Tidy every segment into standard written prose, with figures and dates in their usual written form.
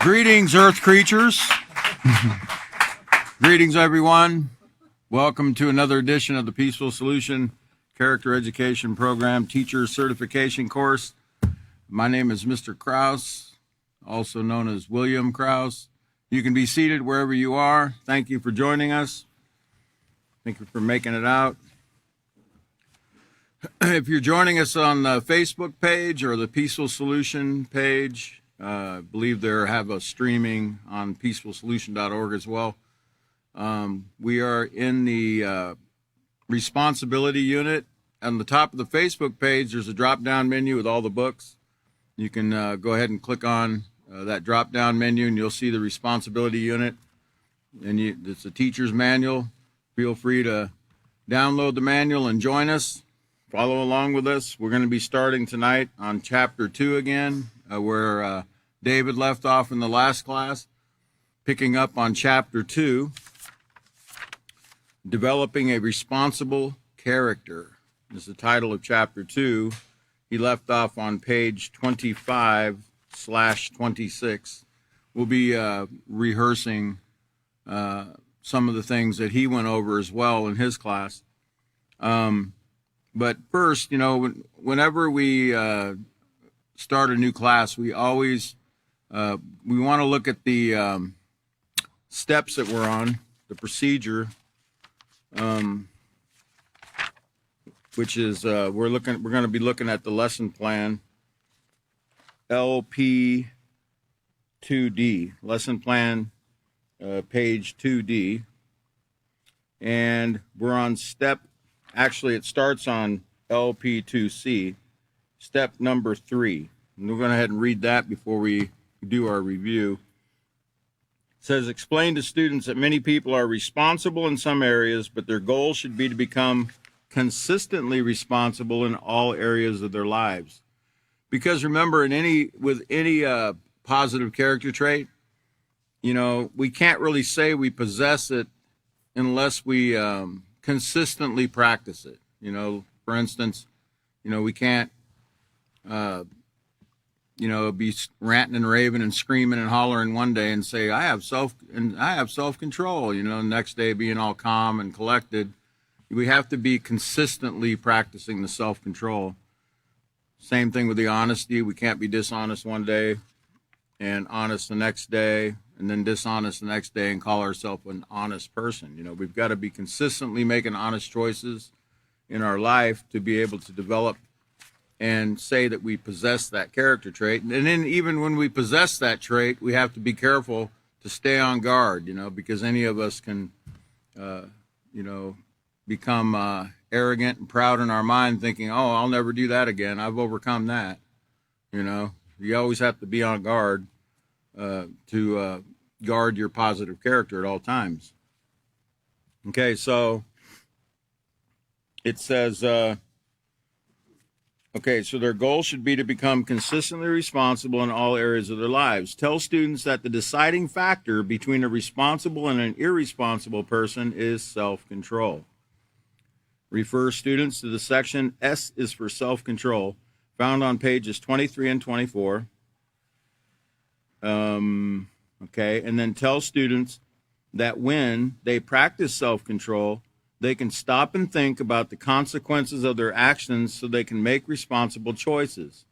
Greetings, Earth creatures. Greetings, everyone. Welcome to another edition of the Peaceful Solution Character Education Program Teacher Certification Course. My name is Mr. Krause, also known as William Krause. You can be seated wherever you are. Thank you for joining us. Thank you for making it out. If you're joining us on the Facebook page or the Peaceful Solution page, I believe they have a streaming on peacefulsolution.org as well. We are in the responsibility unit. On the top of the Facebook page, there's a drop-down menu with all the books. You can go ahead and click on that drop-down menu, and you'll see the responsibility unit. And it's a teacher's manual. Feel free to download the manual and join us. Follow along with us. We're going to be starting tonight on Chapter 2 again, where David left off in the last class, picking up on Chapter 2, Developing a Responsible Character. This is the title of Chapter 2. He left off on page 25/26. We'll be rehearsing some of the things that he went over as well in his class. But first, whenever we start a new class, we always we want to look at the steps that we're on, the procedure, which is we're going to be looking at the lesson plan, LP 2D, lesson plan, page 2D, and we're on step. Actually, it starts on LP2C, step number 3. And we're going to go ahead and read that before we do our review. It says, explain to students that many people are responsible in some areas, but their goal should be to become consistently responsible in all areas of their lives. Because remember, with any positive character trait, we can't really say we possess it unless we consistently practice it. For instance, we can't, be ranting and raving and screaming and hollering one day and say, I have self-control, the next day being all calm and collected. We have to be consistently practicing the self-control. Same thing with the honesty. We can't be dishonest one day and honest the next day, and then dishonest the next day and call ourselves an honest person. We've got to be consistently making honest choices in our life to be able to develop and say that we possess that character trait. And then even when we possess that trait, we have to be careful to stay on guard, because any of us can, become arrogant and proud in our mind, thinking, oh, I'll never do that again. I've overcome that. You always have to be on guard to guard your positive character at all times. Okay, so it says, so their goal should be to become consistently responsible in all areas of their lives. Tell students that the deciding factor between a responsible and an irresponsible person is self-control. Refer students to the section S is for self-control, found on pages 23 and 24. And then tell students that when they practice self-control, they can stop and think about the consequences of their actions so they can make responsible choices.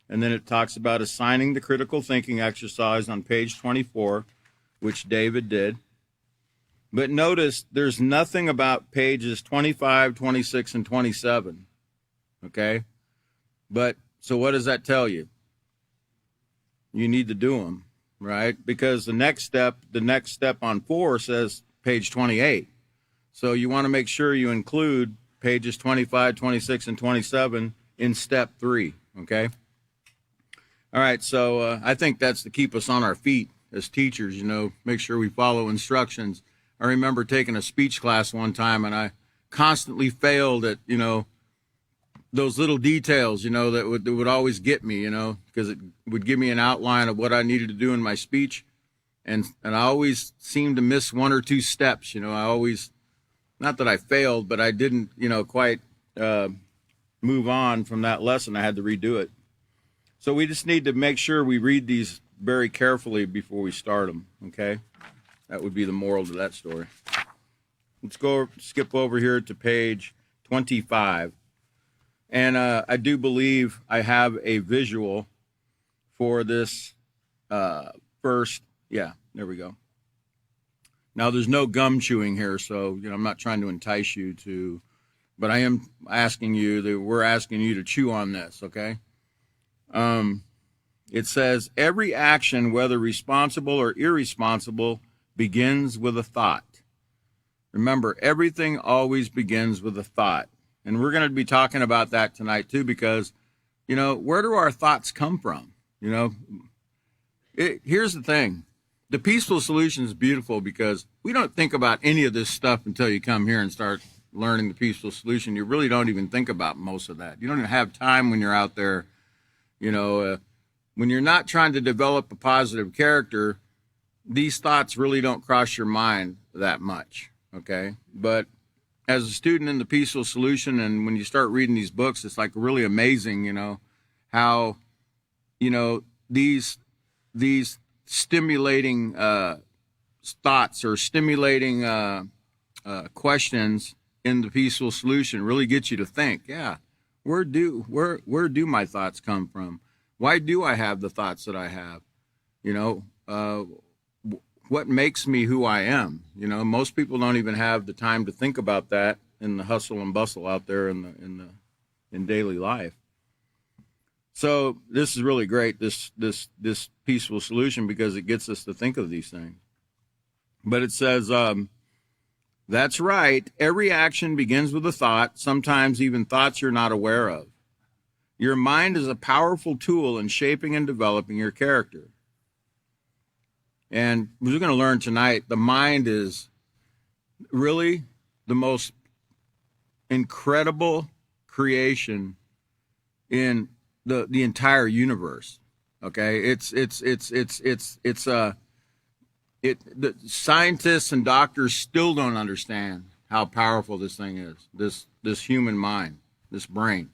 And then it talks about assigning the critical thinking exercise on page 24, which David did. But notice there's nothing about pages 25, 26, and 27. Okay? But, so what does that tell you? You need to do them, right? Because the next step on 4 says page 28. So you want to make sure you include pages 25, 26, and 27 in step 3, okay? All right, so I think that's to keep us on our feet as teachers, make sure we follow instructions. I remember taking a speech class one time, and I constantly failed at, those little details, that would always get me, because it would give me an outline of what I needed to do in my speech. And I always seemed to miss one or two steps, I always, not that I failed, but I didn't, quite move on from that lesson. I had to redo it. So we just need to make sure we read these very carefully before we start them, okay? That would be the moral to that story. Let's skip over here to page 25. And I do believe I have a visual for this first. Yeah, there we go. Now, there's no gum chewing here, so I'm not trying to entice you to, but I am asking you that we're asking you to chew on this, okay? It says, every action, whether responsible or irresponsible, begins with a thought. Remember, everything always begins with a thought. And we're going to be talking about that tonight, too, because, where do our thoughts come from? Here's the thing. The peaceful solution is beautiful because we don't think about any of this stuff until you come here and start learning the peaceful solution. You really don't even think about most of that. You don't even have time when you're out there, when you're not trying to develop a positive character, these thoughts really don't cross your mind that much, okay? But as a student in the peaceful solution, and when you start reading these books, it's like really amazing, how, these stimulating thoughts or stimulating questions in the peaceful solution really get you to think, yeah, where do my thoughts come from? Why do I have the thoughts that I have? What makes me who I am? Most people don't even have the time to think about that in the hustle and bustle out there in daily life. So this is really great, this peaceful solution, because it gets us to think of these things. But it says, that's right, every action begins with a thought, sometimes even thoughts you're not aware of. Your mind is a powerful tool in shaping and developing your character. And we're going to learn tonight, the mind is really the most incredible creation in the entire universe. Okay, the scientists and doctors still don't understand how powerful this thing is. This human mind, this brain,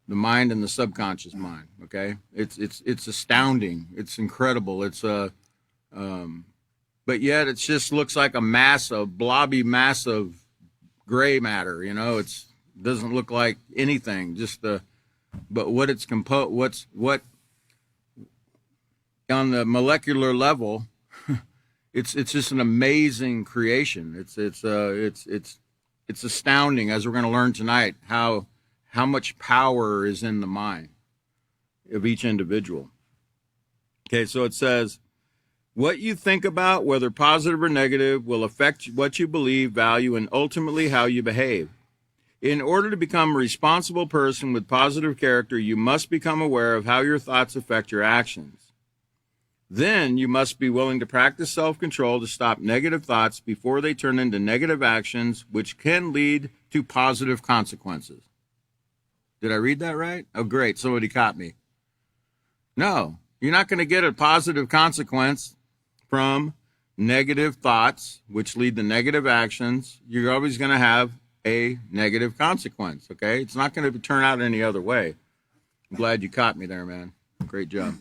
the mind and the subconscious mind. Okay, it's astounding. It's incredible. But yet it just looks like a blobby mass of gray matter. It doesn't look like anything. But what it's what on the molecular level, it's just an amazing creation. It's astounding, as we're going to learn tonight, how much power is in the mind of each individual. Okay, so it says, what you think about, whether positive or negative, will affect what you believe, value, and ultimately how you behave. In order to become a responsible person with positive character, you must become aware of how your thoughts affect your actions. Then you must be willing to practice self-control to stop negative thoughts before they turn into negative actions, which can lead to positive consequences. Did I read that right? Oh, great. Somebody caught me. No, you're not going to get a positive consequence from negative thoughts, which lead to negative actions. You're always going to have a negative consequence, okay? It's not going to turn out any other way. I'm glad you caught me there, man. Great job.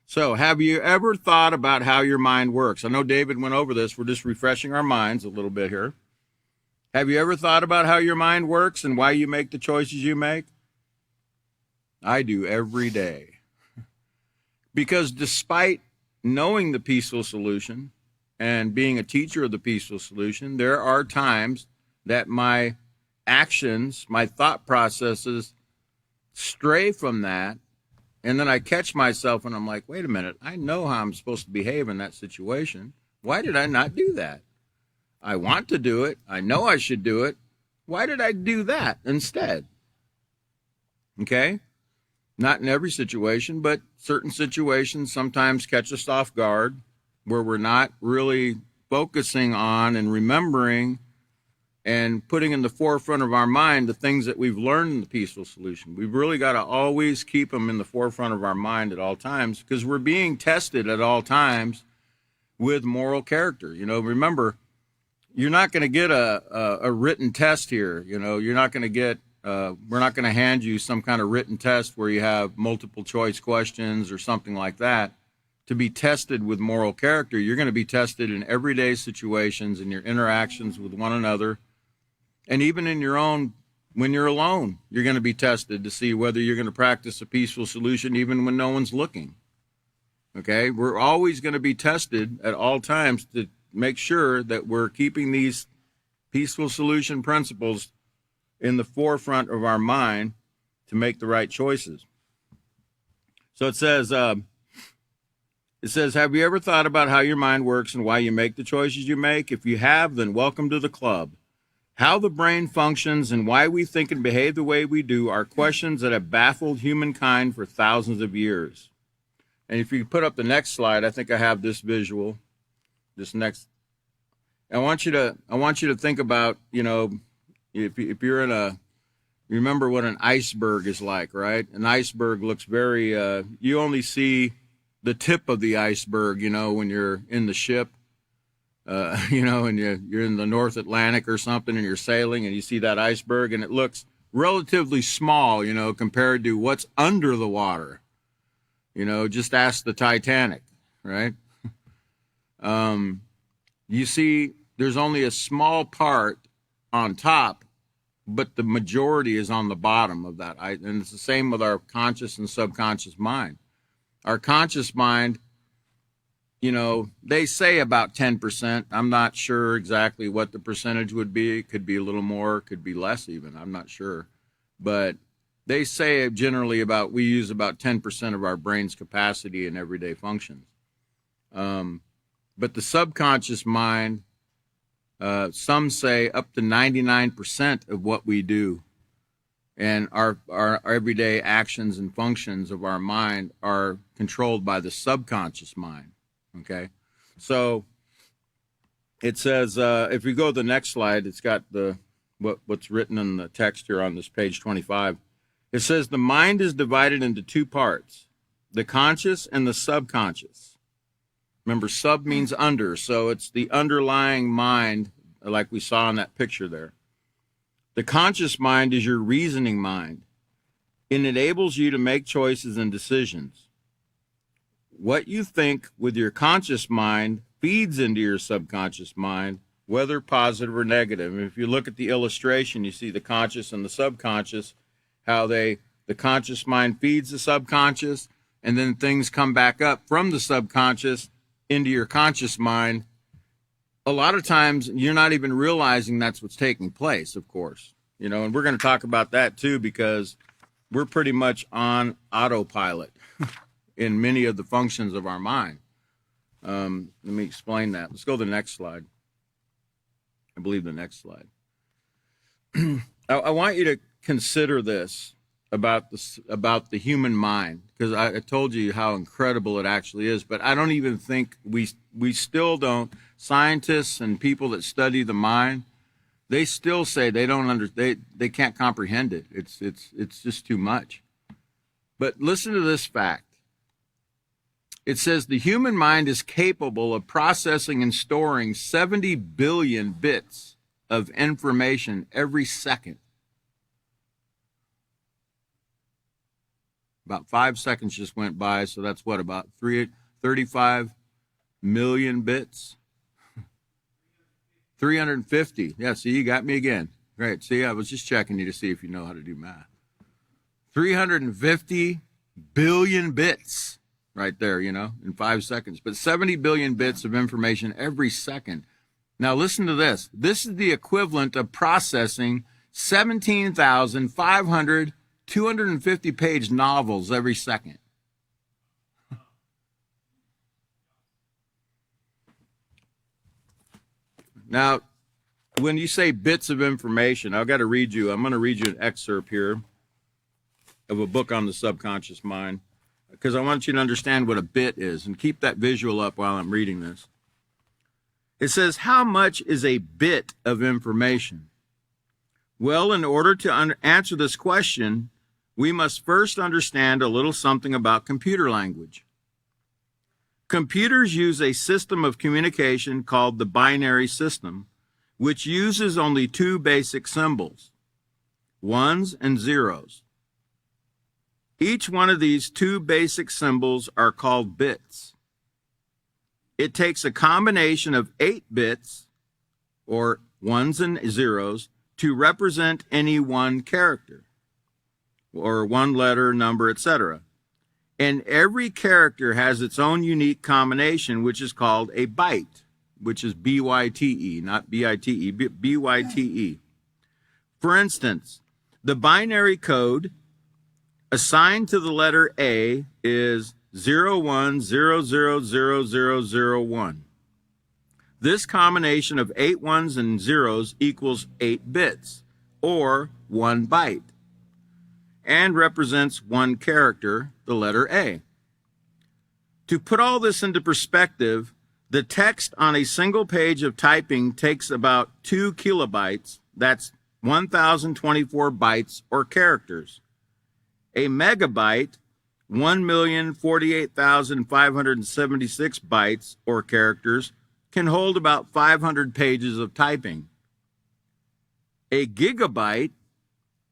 So, have you ever thought about how your mind works? I know David went over this. We're just refreshing our minds a little bit here. Have you ever thought about how your mind works and why you make the choices you make? I do every day. Because despite knowing the peaceful solution and being a teacher of the peaceful solution, there are times that my actions, my thought processes stray from that, and then I catch myself and I'm like, wait a minute, I know how I'm supposed to behave in that situation. Why did I not do that? I want to do it. I know I should do it. Why did I do that instead? Okay? Not in every situation, but certain situations sometimes catch us off guard where we're not really focusing on and remembering and putting in the forefront of our mind the things that we've learned in the peaceful solution. We've really got to always keep them in the forefront of our mind at all times, because we're being tested at all times with moral character. Remember, you're not going to get a written test here. You're not going to get We're not going to hand you some kind of written test where you have multiple choice questions or something like that to be tested with moral character. You're going to be tested in everyday situations, in your interactions with one another, and even in your own, when you're alone, you're going to be tested to see whether you're going to practice a peaceful solution even when no one's looking. Okay? We're always going to be tested at all times to make sure that we're keeping these peaceful solution principles in the forefront of our mind to make the right choices. So it says, have you ever thought about how your mind works and why you make the choices you make? If you have, then welcome to the club. How the brain functions and why we think and behave the way we do are questions that have baffled humankind for thousands of years. And if you put up the next slide, I think I have this visual. This next, I want you to think about, if you're in you remember what an iceberg is like, right? An iceberg looks very, you only see the tip of the iceberg, when you're in the ship, and you're in the North Atlantic or something and you're sailing and you see that iceberg and it looks relatively small, compared to what's under the water. Just ask the Titanic, right? You see, there's only a small part on top, but the majority is on the bottom of that. And it's the same with our conscious and subconscious mind. Our conscious mind, they say about 10%. I'm not sure exactly what the percentage would be. It could be a little more, it could be less even. I'm not sure. But they say generally we use about 10% of our brain's capacity in everyday functions. But the subconscious mind, some say up to 99% of what we do and our everyday actions and functions of our mind are controlled by the subconscious mind. Okay, so it says, if we go to the next slide, it's got what's written in the text here on this page 25. It says the mind is divided into two parts, the conscious and the subconscious. Remember, sub means under, so it's the underlying mind, like we saw in that picture there. The conscious mind is your reasoning mind. It enables you to make choices and decisions. What you think with your conscious mind feeds into your subconscious mind, whether positive or negative. And if you look at the illustration, you see the conscious and the subconscious, how the conscious mind feeds the subconscious, and then things come back up from the subconscious into your conscious mind. A lot of times you're not even realizing that's what's taking place, of course. And we're going to talk about that too, because we're pretty much on autopilot in many of the functions of our mind. Let me explain that. Let's go to the next slide. I believe the next slide. I want you to consider this about the human mind, because I told you how incredible it actually is, but I don't even think we still don't. Scientists and people that study the mind, they still say they don't they can't comprehend it. It's just too much. But listen to this fact. It says the human mind is capable of processing and storing 70 billion bits of information every second. About 5 seconds just went by, so that's what, about 35 million bits? 350. Yeah, see, you got me again. Great. See, I was just checking you to see if you know how to do math. 350 billion bits right there, in 5 seconds. But 70 billion bits of information every second. Now, listen to this. This is the equivalent of processing 17,500 250-page novels every second. Now, when you say bits of information, I'm going to read you an excerpt here of a book on the subconscious mind, because I want you to understand what a bit is, and keep that visual up while I'm reading this. It says, how much is a bit of information? Well, in order to answer this question, we must first understand a little something about computer language. Computers use a system of communication called the binary system, which uses only two basic symbols. ones and zeros. Each one of these two basic symbols are called bits. It takes a combination of 8 bits, or ones and zeros, to represent any one character, or one letter, number, etc. And every character has its own unique combination, which is called a byte, which is B-Y-T-E, not B-I-T-E, B-Y-T-E. For instance, the binary code assigned to the letter A is 01000001. This combination of 8 ones and zeros equals 8 bits, or 1 byte, and represents one character, the letter A. To put all this into perspective, the text on a single page of typing takes about 2 kilobytes, that's 1,024 bytes or characters. A megabyte, 1,048,576 bytes or characters, can hold about 500 pages of typing. A gigabyte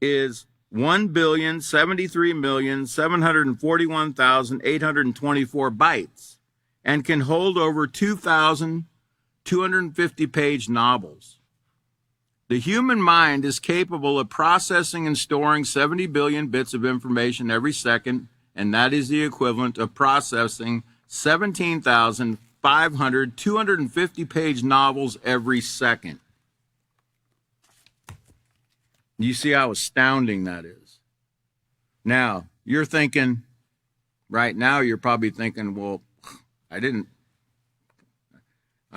is 1,073,741,824 bytes and can hold over 2,250 page novels. The human mind is capable of processing and storing 70 billion bits of information every second, and that is the equivalent of processing 17,500 250-page novels every second. You see how astounding that is. Now, you're thinking, right now, you're probably thinking, well, I'm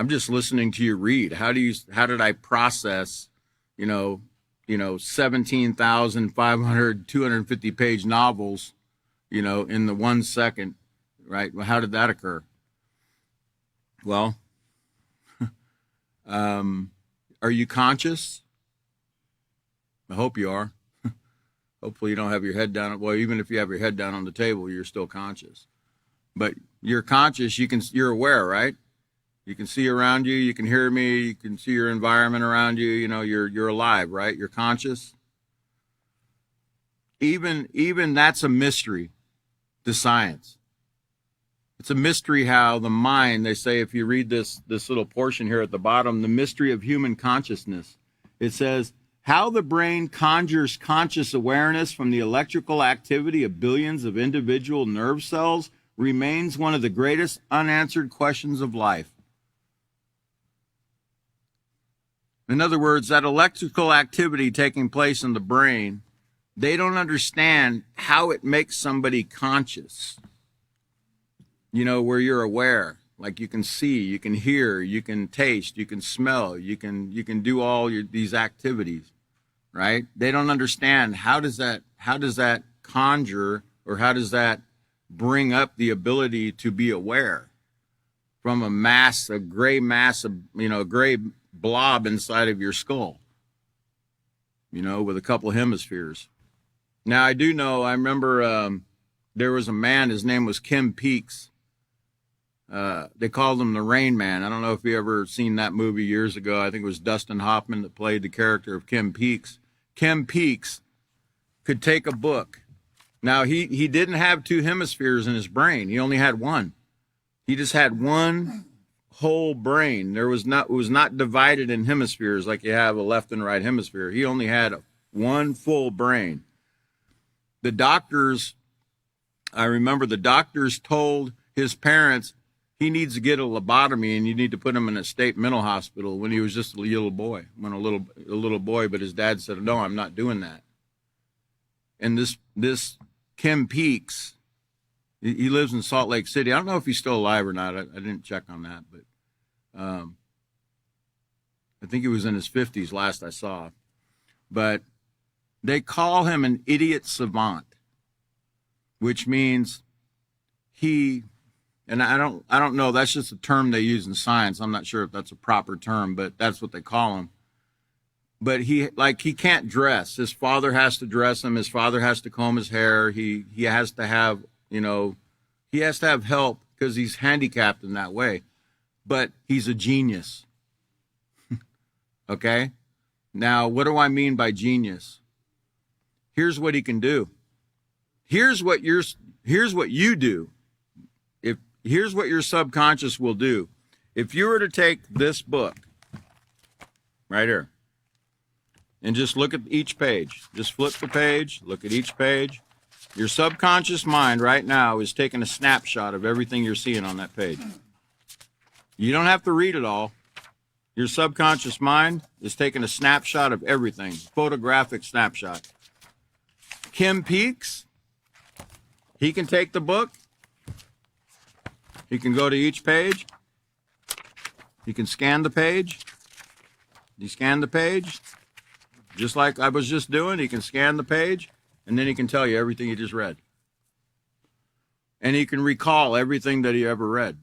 just listening to you read. How did I process, 17,500 250-page novels, in the 1 second, right? Well, how did that occur? Well, are you conscious? I hope you are. Hopefully you don't have your head down. Well, even if you have your head down on the table, you're still conscious. But you're conscious, you're aware, right? You can see around you, you can hear me, you can see your environment around you, you're alive, right? You're conscious. Even that's a mystery to science. It's a mystery how the mind, they say, if you read this little portion here at the bottom, the mystery of human consciousness, it says, how the brain conjures conscious awareness from the electrical activity of billions of individual nerve cells remains one of the greatest unanswered questions of life. In other words, that electrical activity taking place in the brain, they don't understand how it makes somebody conscious. Where you're aware, like you can see, you can hear, you can taste, you can smell, you can do all these activities, right? They don't understand how does that conjure, or how does that bring up the ability to be aware from a gray mass of, a gray blob inside of your skull, with a couple of hemispheres. Now, I remember there was a man, his name was Kim Peeks. They called him the Rain Man. I don't know if you ever seen that movie years ago. I think it was Dustin Hoffman that played the character of Kim Peeks. Kim Peeks could take a book. Now, he didn't have 2 hemispheres in his brain. He only had one. He just had one whole brain. It was not divided in hemispheres like you have a left and right hemisphere. He only had one full brain. I remember the doctors told his parents he needs to get a lobotomy and you need to put him in a state mental hospital when he was just a little boy, but his dad said, no, I'm not doing that. And this Kim Peeks, he lives in Salt Lake City. I don't know if he's still alive or not. I didn't check on that, but I think he was in his 50s last I saw. But they call him an idiot savant, which means and I don't know, that's just a term they use in science. I'm not sure if that's a proper term, but that's what they call him. But he can't dress. His father has to dress him. His father has to comb his hair. He has to have, he has to have help because he's handicapped in that way. But he's a genius. Okay? Now, what do I mean by genius? here's what he can do. Here's what you do. Here's what your subconscious will do. If you were to take this book right here and just look at each page, just flip the page, look at each page. Your subconscious mind right now is taking a snapshot of everything you're seeing on that page. You don't have to read it all. Your subconscious mind is taking a snapshot of everything, photographic snapshot. Kim Peeks, he can take the book. He can go to each page. He can scan the page. He scan the page, just like I was just doing. He can scan the page, and then he can tell you everything he just read. And he can recall everything that he ever read.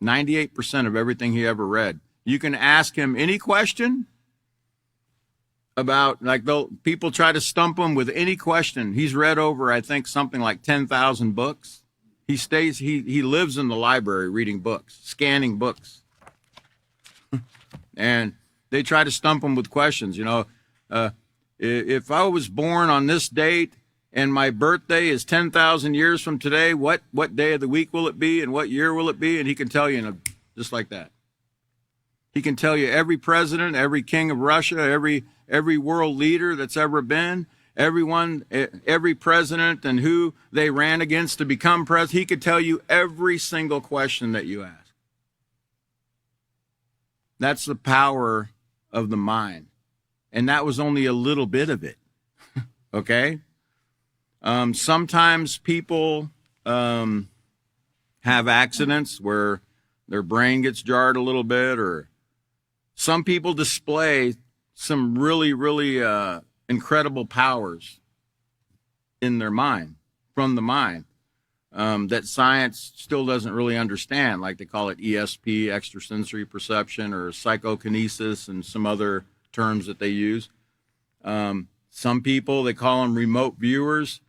98% of everything he ever read. You can ask him any question about, like, people try to stump him with any question. He's read over, I think, something like 10,000 books. He lives in the library reading books, scanning books. And they try to stump him with questions. If I was born on this date and my birthday is 10,000 years from today, what day of the week will it be and what year will it be? And he can tell you just like that. He can tell you every president, every king of Russia, every world leader that's ever been, every president and who they ran against to become president. He could tell you every single question that you ask. That's the power of the mind. And that was only a little bit of it. Okay? Sometimes people have accidents where their brain gets jarred a little bit, or some people display some really, really incredible powers in their mind, from the mind, that science still doesn't really understand. Like they call it ESP, extrasensory perception, or psychokinesis, and some other terms that they use. Some people, they call them remote viewers,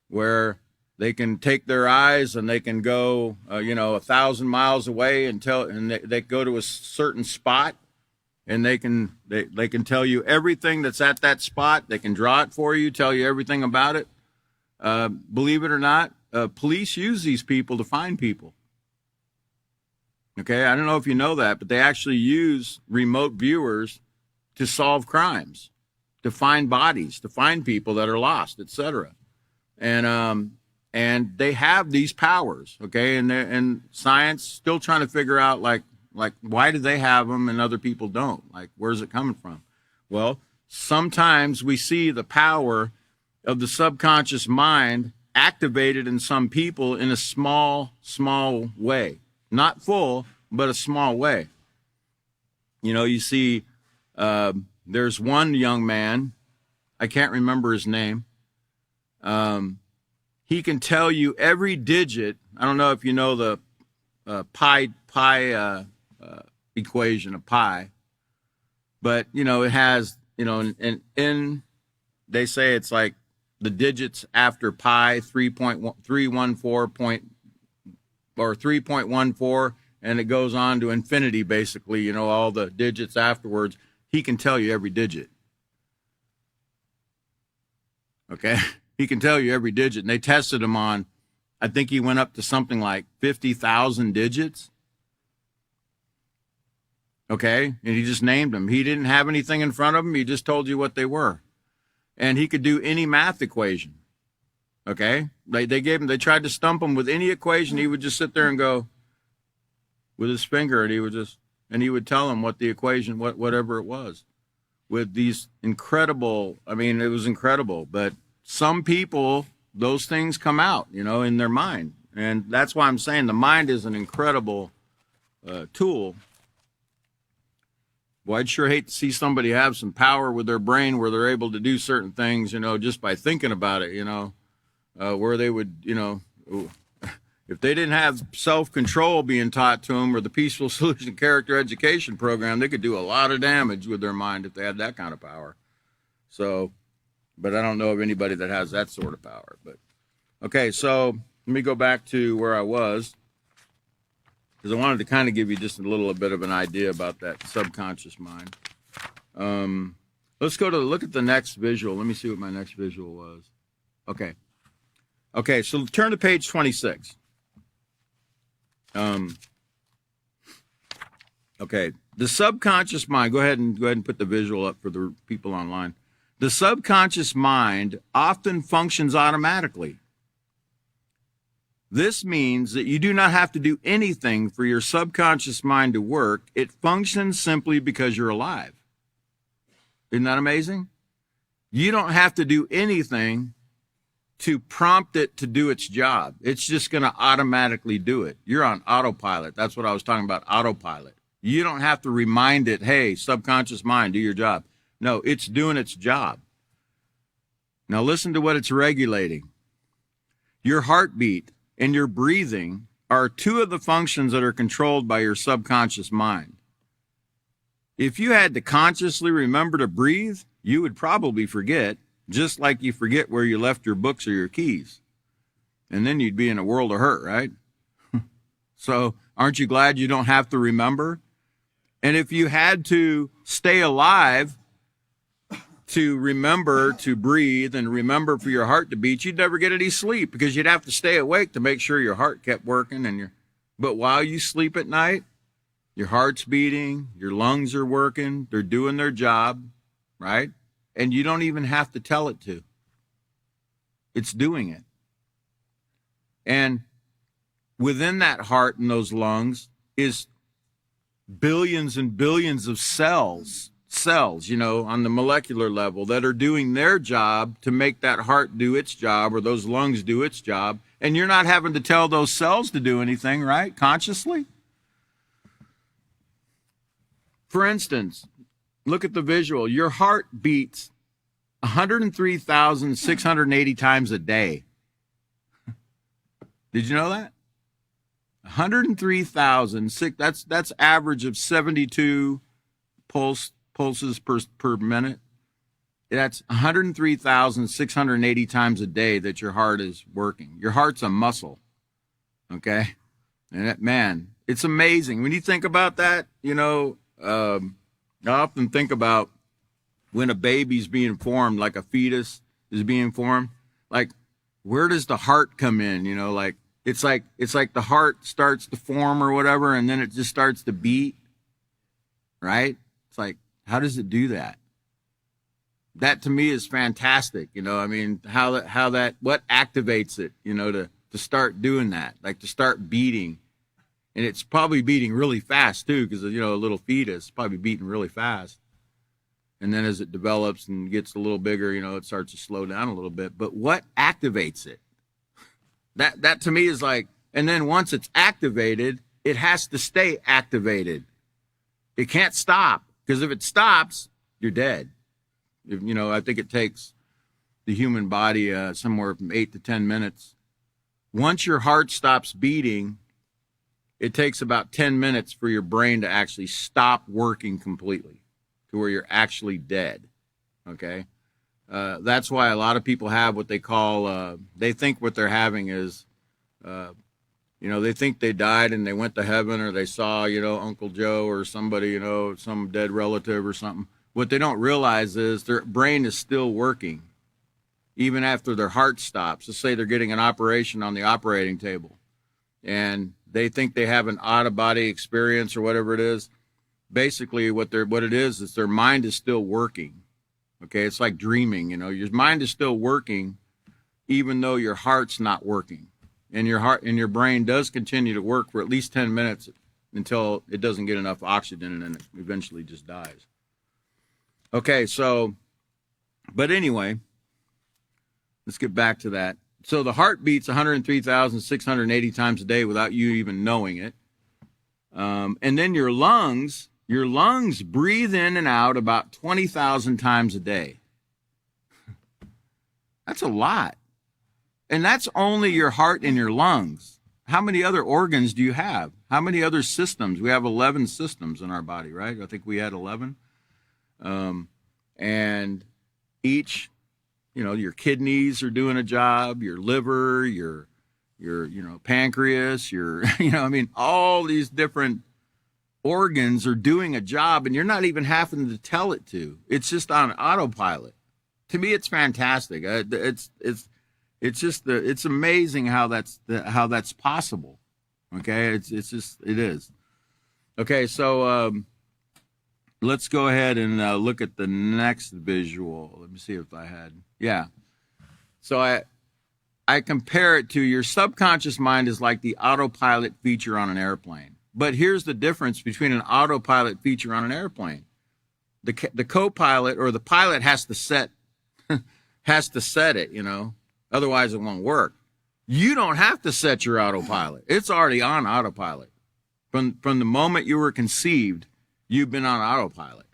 where they can take their eyes and they can go, 1,000 miles away and they go to a certain spot, and they can tell you everything that's at that spot. They can draw it for you, tell you everything about it. Believe it or not, police use these people to find people. Okay, I don't know if you know that, but they actually use remote viewers to solve crimes, to find bodies, to find people that are lost, etc. And they have these powers, okay? And science still trying to figure out, like why do they have them and other people don't? Like, where's it coming from? Well, sometimes we see the power of the subconscious mind activated in some people in a small way. Not full, but a small way. You see, there's one young man, I can't remember his name. He can tell you every digit. I don't know if you know the pi equation of pi, but it has, and they say it's like the digits after pi 3.14, and it goes on to infinity, basically, all the digits afterwards. He can tell you every digit. Okay? He can tell you every digit. And they tested him on, I think he went up to something like 50,000 digits. Okay? And he just named them. He didn't have anything in front of him. He just told you what they were. And he could do any math equation. Okay? They tried to stump him with any equation. He would just sit there and go with his finger, and he would tell him what the equation, whatever it was, with these incredible, it was incredible. But some people, those things come out, in their mind. And that's why I'm saying the mind is an incredible tool. Well, I'd sure hate to see somebody have some power with their brain where they're able to do certain things, just by thinking about it, where they would, if they didn't have self-control being taught to them, or the Peaceful Solution Character Education Program, they could do a lot of damage with their mind if they had that kind of power. So, but I don't know of anybody that has that sort of power. But okay, so let me go back to where I was, because I wanted to kind of give you just a little bit of an idea about that subconscious mind. Let's look at the next visual. Let me see what my next visual was. Okay. Okay, so turn to page 26. Okay, the subconscious mind. Go ahead and put the visual up for the people online. The subconscious mind often functions automatically. This means that you do not have to do anything for your subconscious mind to work. It functions simply because you're alive. Isn't that amazing? You don't have to do anything to prompt it to do its job. It's just going to automatically do it. You're on autopilot. That's what I was talking about, autopilot. You don't have to remind it, hey, subconscious mind, do your job. No, it's doing its job. Now listen to what it's regulating. Your heartbeat and your breathing are two of the functions that are controlled by your subconscious mind. If you had to consciously remember to breathe, you would probably forget, just like you forget where you left your books or your keys. And then you'd be in a world of hurt, right? So aren't you glad you don't have to remember? And if you had to stay alive to remember to breathe and remember for your heart to beat, you'd never get any sleep because you'd have to stay awake to make sure your heart kept working. But while you sleep at night, your heart's beating, your lungs are working, they're doing their job, right? And you don't even have to tell it to. It's doing it. And within that heart and those lungs is billions and billions of cells, on the molecular level that are doing their job to make that heart do its job or those lungs do its job. And you're not having to tell those cells to do anything, right? Consciously. For instance, look at the visual. Your heart beats 103,680 times a day. Did you know that? 103,000. That's average of 72 pulses per minute. That's 103,680 times a day that your heart is working. Your heart's a muscle, okay? And it's amazing. When you think about that, I often think about when a baby's being formed, like a fetus is being formed, like where does the heart come in? It's like the heart starts to form or whatever, and then it just starts to beat, right? It's like, how does it do that? That to me is fantastic. What activates it, to start doing that, like to start beating. And it's probably beating really fast too, because, a little fetus is probably beating really fast. And then as it develops and gets a little bigger, it starts to slow down a little bit. But what activates it? That to me is like, and then once it's activated, it has to stay activated. It can't stop, because if it stops, you're dead. I think it takes the human body somewhere from 8 to 10 minutes. Once your heart stops beating, it takes about 10 minutes for your brain to actually stop working completely, to where you're actually dead, okay? That's why a lot of people have what they call, they think what they're having is, they think they died and they went to heaven, or they saw, Uncle Joe or somebody, some dead relative or something. What they don't realize is their brain is still working, even after their heart stops. Let's say they're getting an operation on the operating table, and they think they have an out-of-body experience or whatever it is. Basically, what it is their mind is still working. Okay, it's like dreaming. Your mind is still working, even though your heart's not working, and your heart and your brain does continue to work for at least 10 minutes until it doesn't get enough oxygen, and then it eventually just dies. Okay, but anyway, let's get back to that. So the heart beats 103,680 times a day without you even knowing it. And then your lungs breathe in and out about 20,000 times a day. That's a lot. And that's only your heart and your lungs. How many other organs do you have? How many other systems? We have 11 systems in our body, right? I think we had 11. And each, your kidneys are doing a job, your liver, your pancreas, all these different organs are doing a job and you're not even having to tell it to. It's just on autopilot. To me, it's fantastic. It's amazing how that's possible. Okay, it is. Okay, so let's go ahead and look at the next visual. Let me see if I had. Yeah. So I compare it to your subconscious mind is like the autopilot feature on an airplane. But here's the difference between an autopilot feature on an airplane. The co-pilot or the pilot has to set it, otherwise it won't work. You don't have to set your autopilot. It's already on autopilot. From the moment you were conceived, you've been on autopilot.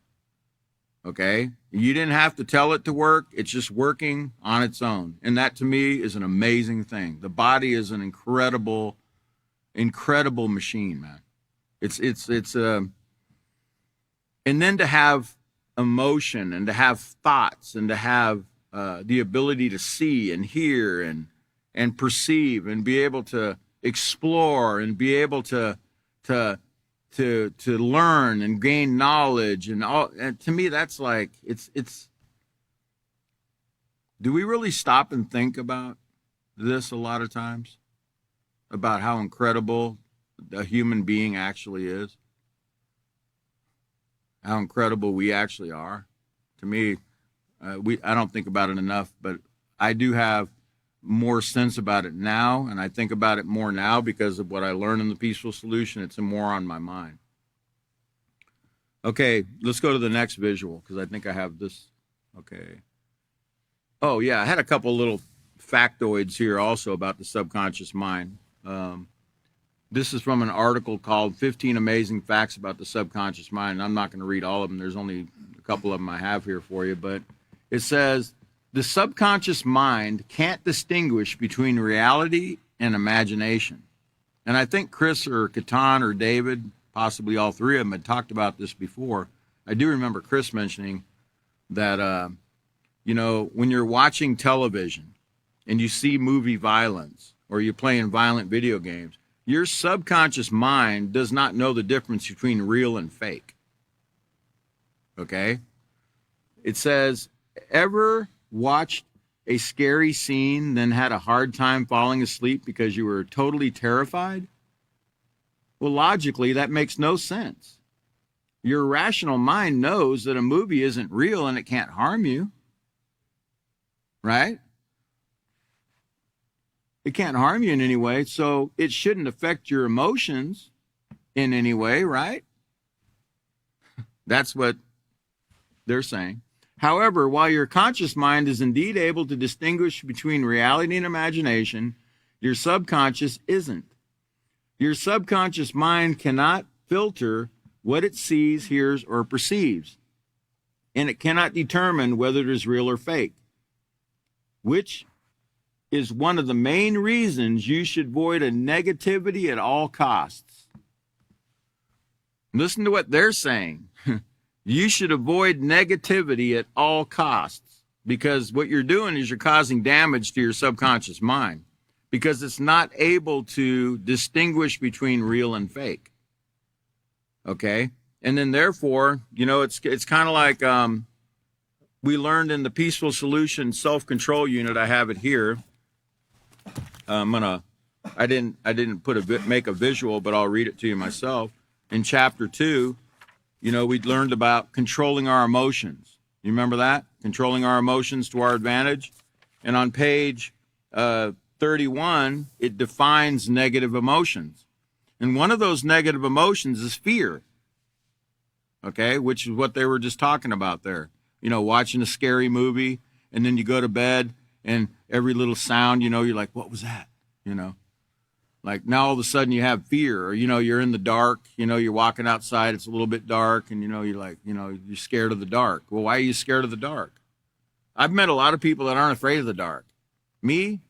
Okay? You didn't have to tell it to work. It's just working on its own. And that to me is an amazing thing. The body is an incredible machine, man. And then to have emotion and to have thoughts and to have the ability to see and hear and perceive and be able to explore and be able to learn and gain knowledge and all. And to me, that's like it's. Do we really stop and think about this a lot of times? About how incredible a human being actually is? How incredible we actually are? To me, I don't think about it enough, but I do have more sense about it now, and I think about it more now because of what I learned in the Peaceful Solution. It's more on my mind. Okay, let's go to the next visual because I think I have this. Okay. Oh, yeah, I had a couple little factoids here also about the subconscious mind. This is from an article called 15 Amazing Facts About the Subconscious Mind. I'm not going to read all of them. There's only a couple of them I have here for you, but it says, the subconscious mind can't distinguish between reality and imagination. And I think Chris or Catan or David, possibly all three of them, had talked about this before. I do remember Chris mentioning that, when you're watching television and you see movie violence or you're playing violent video games, your subconscious mind does not know the difference between real and fake. Okay? It says, ever watched a scary scene, then had a hard time falling asleep because you were totally terrified? Well, logically, that makes no sense. Your rational mind knows that a movie isn't real and it can't harm you. Right? It can't harm you in any way, so it shouldn't affect your emotions in any way, right? That's what they're saying. However, while your conscious mind is indeed able to distinguish between reality and imagination, your subconscious isn't. Your subconscious mind cannot filter what it sees, hears, or perceives, and it cannot determine whether it is real or fake, which is one of the main reasons you should avoid a negativity at all costs. Listen to what they're saying. You should avoid negativity at all costs because what you're doing is you're causing damage to your subconscious mind because it's not able to distinguish between real and fake. Okay? And then therefore, it's kind of like we learned in the Peaceful Solution Self-Control Unit. I have it here. I didn't make a visual, but I'll read it to you myself. In chapter 2, we learned about controlling our emotions. You remember that? Controlling our emotions to our advantage. And on page 31, it defines negative emotions. And one of those negative emotions is fear. Okay, which is what they were just talking about there. Watching a scary movie, and then you go to bed, and every little sound, you're like, what was that? Like now all of a sudden you have fear, or, you're in the dark, you're walking outside, it's a little bit dark, and, you're like, you're scared of the dark. Well, why are you scared of the dark? I've met a lot of people that aren't afraid of the dark. Me,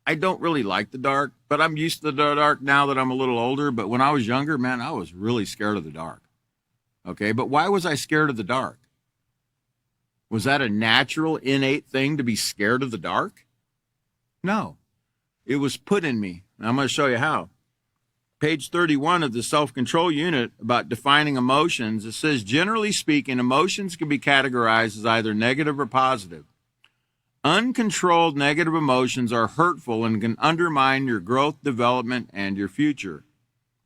I don't really like the dark, but I'm used to the dark now that I'm a little older. But when I was younger, man, I was really scared of the dark. Okay, but why was I scared of the dark? Was that a natural, innate thing to be scared of the dark? No. It was put in me. And I'm going to show you how. Page 31 of the self-control unit about defining emotions, it says, generally speaking, emotions can be categorized as either negative or positive. Uncontrolled negative emotions are hurtful and can undermine your growth, development, and your future.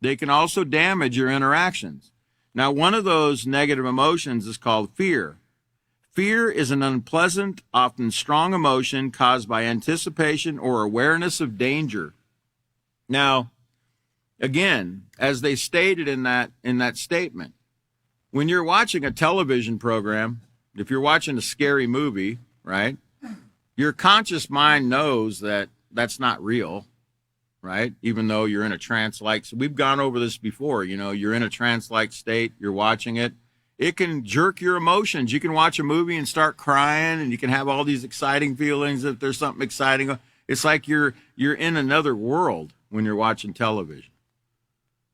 They can also damage your interactions. Now, one of those negative emotions is called fear. Fear is an unpleasant, often strong emotion caused by anticipation or awareness of danger. Now, again, as they stated in that statement, when you're watching a television program, if you're watching a scary movie, right, your conscious mind knows that that's not real, right? Even though you're in a trance-like, so we've gone over this before, you're in a trance-like state, you're watching it. It can jerk your emotions. You can watch a movie and start crying, and you can have all these exciting feelings if there's something exciting. It's like you're in another world when you're watching television.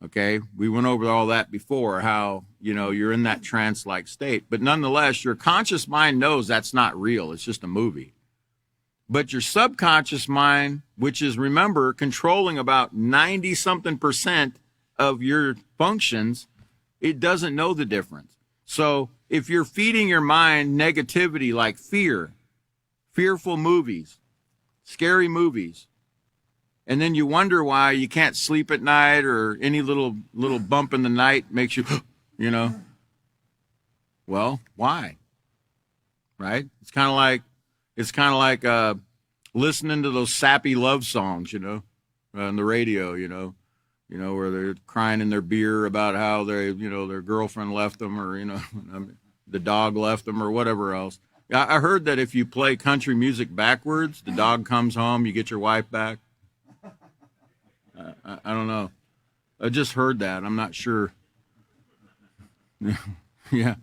Okay, we went over all that before, how, you're in that trance-like state. But nonetheless, your conscious mind knows that's not real. It's just a movie. But your subconscious mind, which is, remember, controlling about 90-something% of your functions, it doesn't know the difference. So if you're feeding your mind negativity like fear, fearful movies, scary movies, and then you wonder why you can't sleep at night, or any little bump in the night makes you, well, why? Right? It's kind of like listening to those sappy love songs, on the radio, where they're crying in their beer about how they, their girlfriend left them, or, the dog left them, or whatever else. I heard that if you play country music backwards, the dog comes home, you get your wife back. I don't know. I just heard that. I'm not sure. Yeah.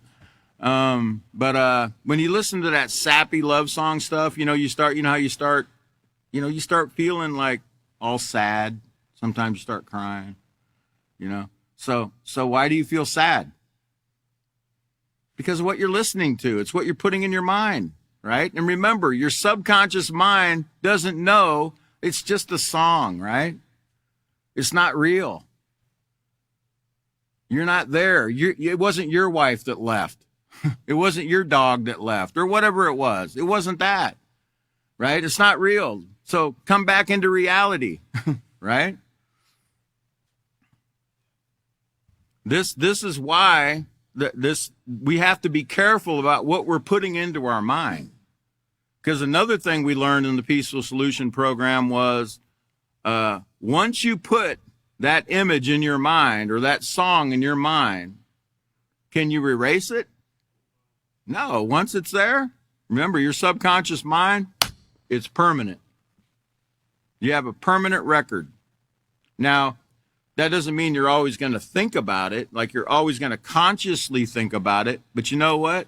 But when you listen to that sappy love song stuff, you start feeling like all sad. Sometimes you start crying, So why do you feel sad? Because of what you're listening to. It's what you're putting in your mind, right? And remember, your subconscious mind doesn't know it's just a song, right? It's not real. You're not there. It wasn't your wife that left. It wasn't your dog that left, or whatever it was. It wasn't that, right? It's not real. So come back into reality, right? This is why we have to be careful about what we're putting into our mind. Because another thing we learned in the Peaceful Solution program was, once you put that image in your mind, or that song in your mind, can you erase it? No. Once it's there, remember, your subconscious mind, it's permanent. You have a permanent record. Now, that doesn't mean you're always going to think about it, like you're always going to consciously think about it. But you know what?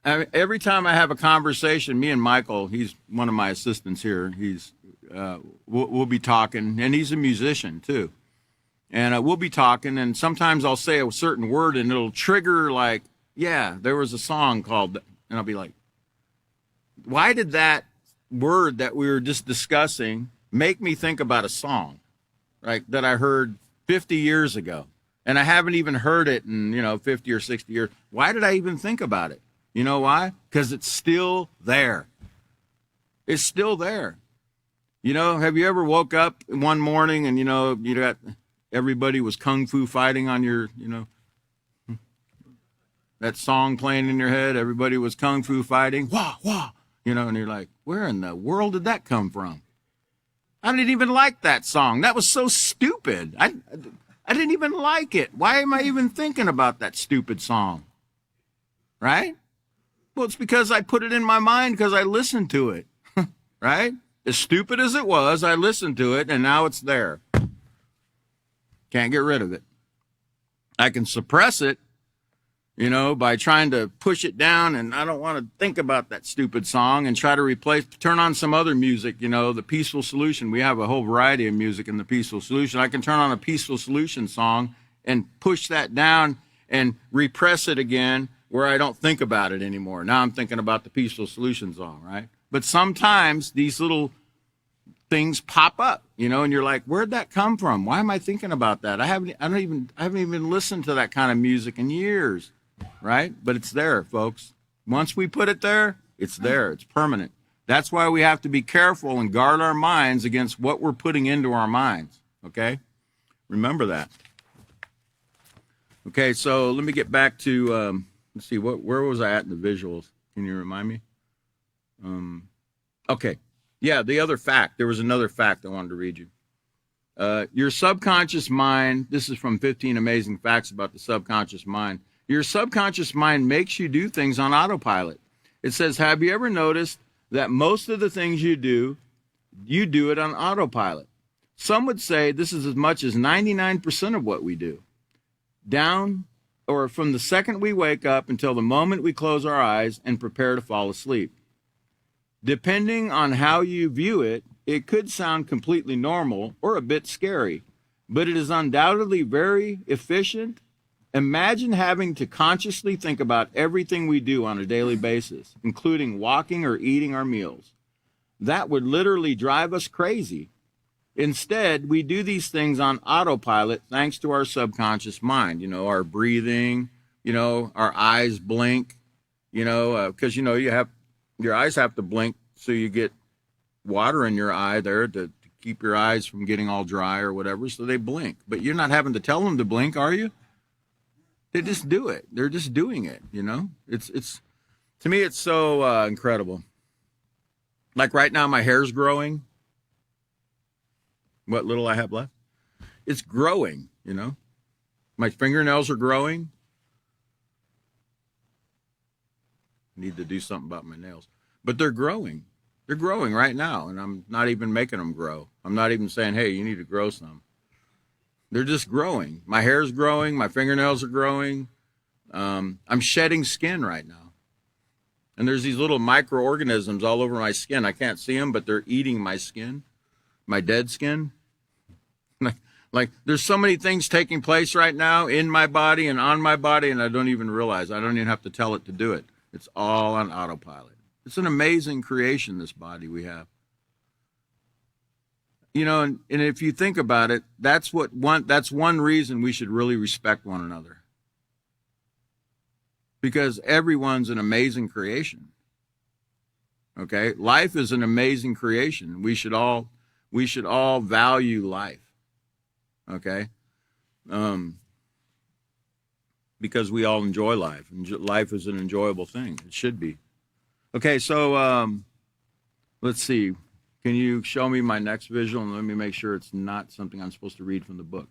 Every time I have a conversation, me and Michael, he's one of my assistants here, we'll be talking, and he's a musician too. And we'll be talking, and sometimes I'll say a certain word, and it'll trigger, like, yeah, there was a song called, and I'll be like, why did that word that we were just discussing make me think about a song, right, that I heard 50 years ago? And I haven't even heard it in, 50 or 60 years. Why did I even think about it? You know why? Because it's still there. It's still there. Have you ever woke up one morning and, you got everybody was kung fu fighting on your, that song playing in your head, everybody was kung fu fighting, wah, wah, and you're like, where in the world did that come from? I didn't even like that song. That was so stupid. I didn't even like it. Why am I even thinking about that stupid song? Right? Well, it's because I put it in my mind because I listened to it. Right? As stupid as it was, I listened to it, and now it's there. Can't get rid of it. I can suppress it, by trying to push it down, and I don't want to think about that stupid song, and try to turn on some other music, the Peaceful Solution. We have a whole variety of music in the Peaceful Solution. I can turn on a Peaceful Solution song and push that down and repress it again where I don't think about it anymore. Now I'm thinking about the Peaceful Solution song, right? But sometimes these little things pop up, and you're like, where'd that come from? Why am I thinking about that? I haven't even listened to that kind of music in years, right? But it's there, folks. Once we put it there, it's there. It's permanent. That's why we have to be careful and guard our minds against what we're putting into our minds. Okay? Remember that. Okay, so let me get back to, let's see, where was I at in the visuals? Can you remind me? Okay. Yeah, the other fact. There was another fact I wanted to read you. Your subconscious mind, this is from 15 Amazing Facts about the subconscious mind. Your subconscious mind makes you do things on autopilot. It says, have you ever noticed that most of the things you do it on autopilot? Some would say this is as much as 99% of what we do. Down or from the second we wake up until the moment we close our eyes and prepare to fall asleep. Depending on how you view it, it could sound completely normal or a bit scary, but it is undoubtedly very efficient. Imagine having to consciously think about everything we do on a daily basis, including walking or eating our meals. That would literally drive us crazy. Instead, we do these things on autopilot thanks to our subconscious mind, our breathing, our eyes blink, because, your eyes have to blink so you get water in your eye there to keep your eyes from getting all dry or whatever, so they blink. But you're not having to tell them to blink, are you? They just do it. They're just doing it, It's to me, it's so incredible. Like right now, my hair's growing. What little I have left. It's growing, My fingernails are growing. Need to do something about my nails. But they're growing. They're growing right now, and I'm not even making them grow. I'm not even saying, hey, you need to grow some. They're just growing. My hair's growing. My fingernails are growing. I'm shedding skin right now. And there's these little microorganisms all over my skin. I can't see them, but they're eating my skin, my dead skin. Like there's so many things taking place right now in my body and on my body, and I don't even realize. I don't even have to tell it to do it. It's all on autopilot. It's an amazing creation, this body we have. And if you think about it, that's one reason we should really respect one another. Because everyone's an amazing creation. Okay? Life is an amazing creation. We should all value life. Okay? Because we all enjoy life. Life is an enjoyable thing. It should be. Okay, so let's see. Can you show me my next visual and let me make sure it's not something I'm supposed to read from the book?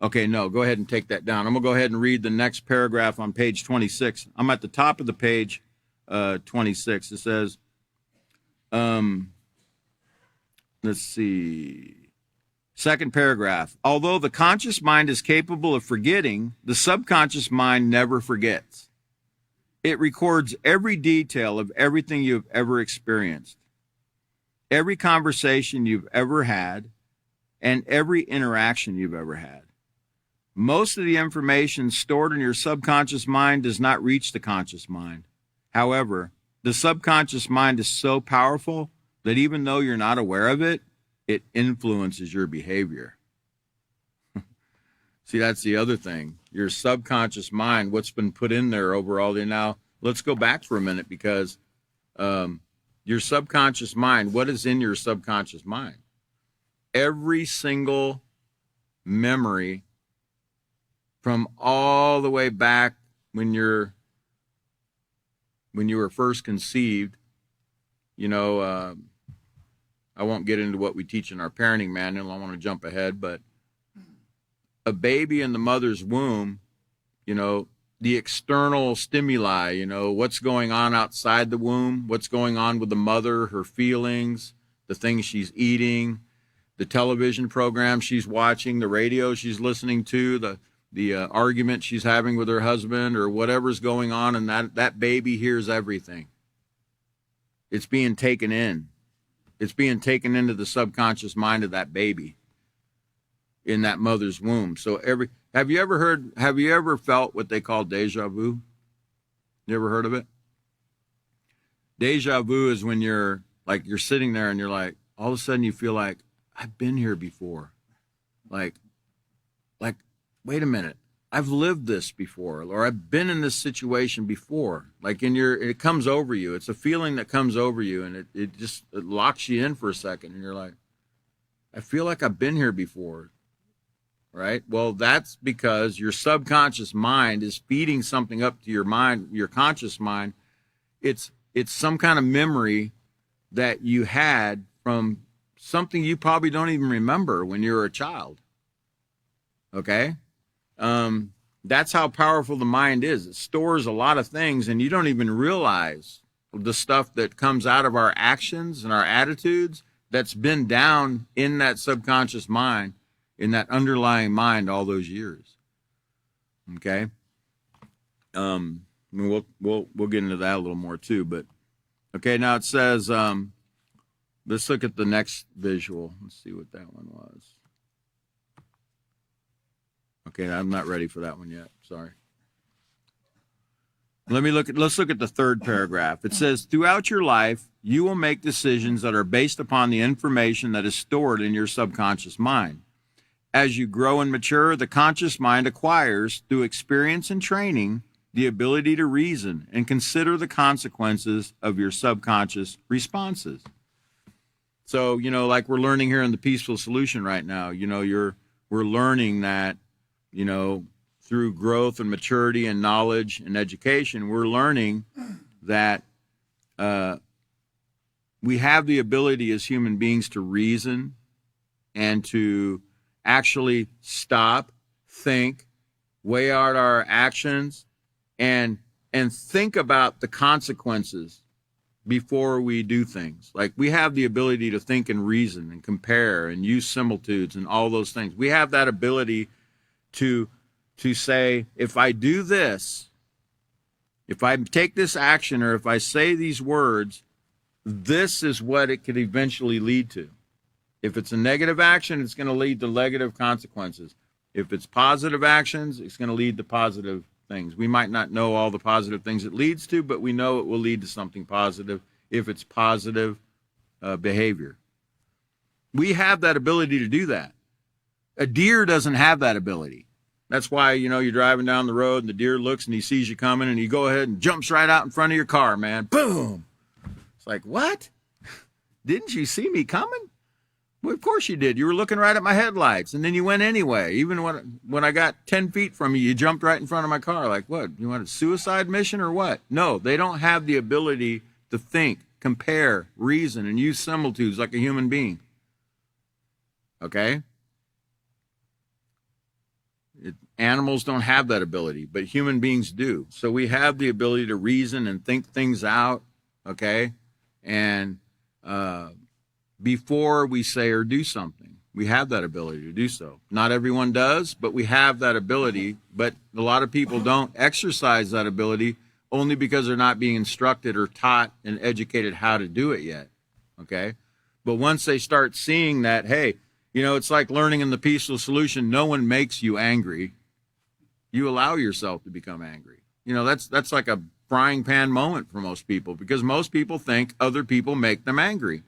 Okay, no, go ahead and take that down. I'm going to go ahead and read the next paragraph on page 26. I'm at the top of the page 26. It says, let's see. Second paragraph. Although the conscious mind is capable of forgetting, the subconscious mind never forgets. It records every detail of everything you've ever experienced, every conversation you've ever had, and every interaction you've ever had. Most of the information stored in your subconscious mind does not reach the conscious mind. However, the subconscious mind is so powerful that even though you're not aware of it, it influences your behavior. See, that's the other thing. Your subconscious mind, what's been put in there over all the... Now, let's go back for a minute because your subconscious mind, what is in your subconscious mind? Every single memory from all the way back when you were first conceived, I won't get into what we teach in our parenting manual. I want to jump ahead, but a baby in the mother's womb, the external stimuli, what's going on outside the womb, what's going on with the mother, her feelings, the things she's eating, the television program she's watching, the radio she's listening to, the argument she's having with her husband or whatever's going on, and that baby hears everything. It's being taken in. It's being taken into the subconscious mind of that baby in that mother's womb. So have you ever felt what they call deja vu? You ever heard of it? Deja vu is when you're sitting there and you're like, all of a sudden you feel like, I've been here before. Like, wait a minute. I've lived this before, or I've been in this situation before. Like it comes over you. It's a feeling that comes over you, and it locks you in for a second, and you're like, I feel like I've been here before, right? Well, that's because your subconscious mind is feeding something up to your mind, your conscious mind. It's some kind of memory that you had from something you probably don't even remember when you were a child. Okay? That's how powerful the mind is. It stores a lot of things, and you don't even realize the stuff that comes out of our actions and our attitudes that's been down in that subconscious mind, in that underlying mind all those years. Okay? We'll get into that a little more too, but okay, now it says, let's look at the next visual. Let's see what that one was. Okay, I'm not ready for that one yet. Sorry. Let's look at the third paragraph. It says, throughout your life, you will make decisions that are based upon the information that is stored in your subconscious mind. As you grow and mature, the conscious mind acquires, through experience and training, the ability to reason and consider the consequences of your subconscious responses. So, like we're learning here in the Peaceful Solution right now, we're learning that, through growth and maturity and knowledge and education, we're learning that we have the ability as human beings to reason and to actually stop, think, weigh out our actions, and think about the consequences before we do things. Like, we have the ability to think and reason and compare and use similitudes and all those things. We have that ability to say, if I do this, if I take this action, or if I say these words, this is what it could eventually lead to. If it's a negative action, it's going to lead to negative consequences. If it's positive actions, it's going to lead to positive things. We might not know all the positive things it leads to, but we know it will lead to something positive if it's positive behavior. We have that ability to do that. A deer doesn't have that ability. That's why, you're driving down the road and the deer looks and he sees you coming and he go ahead and jumps right out in front of your car, man. Boom. It's like, what? Didn't you see me coming? Well, of course you did. You were looking right at my headlights, and then you went anyway. Even when I got 10 feet from you, you jumped right in front of my car. Like, what? You want a suicide mission or what? No, they don't have the ability to think, compare, reason, and use similitudes like a human being. Okay? Animals don't have that ability, but human beings do. So we have the ability to reason and think things out, okay? And before we say or do something, we have that ability to do so. Not everyone does, but we have that ability. But a lot of people don't exercise that ability only because they're not being instructed or taught and educated how to do it yet, okay? But once they start seeing that, hey, it's like learning in the Peaceful Solution, no one makes you angry. You allow yourself to become angry. That's like a frying pan moment for most people, because most people think other people make them angry,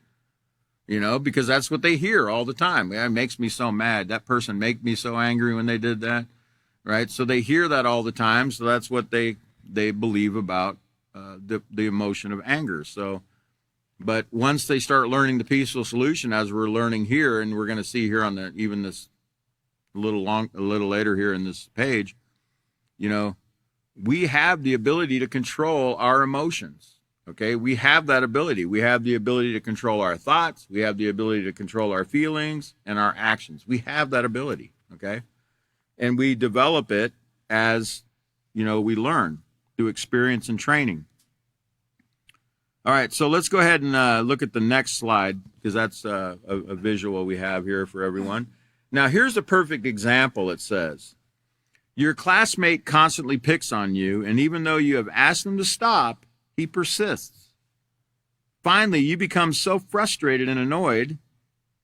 because that's what they hear all the time. It makes me so mad. That person made me so angry when they did that, right? So they hear that all the time. So that's what they believe about the emotion of anger. So, but once they start learning the Peaceful Solution, as we're learning here, and we're going to see here on this a little later here in this page, we have the ability to control our emotions. Okay, we have that ability. We have the ability to control our thoughts. We have the ability to control our feelings and our actions. We have that ability. Okay, and we develop it as we learn through experience and training. All right, so let's go ahead and look at the next slide, because that's a visual we have here for everyone. Now, here's a perfect example. It says, your classmate constantly picks on you, and even though you have asked him to stop, he persists. Finally, you become so frustrated and annoyed.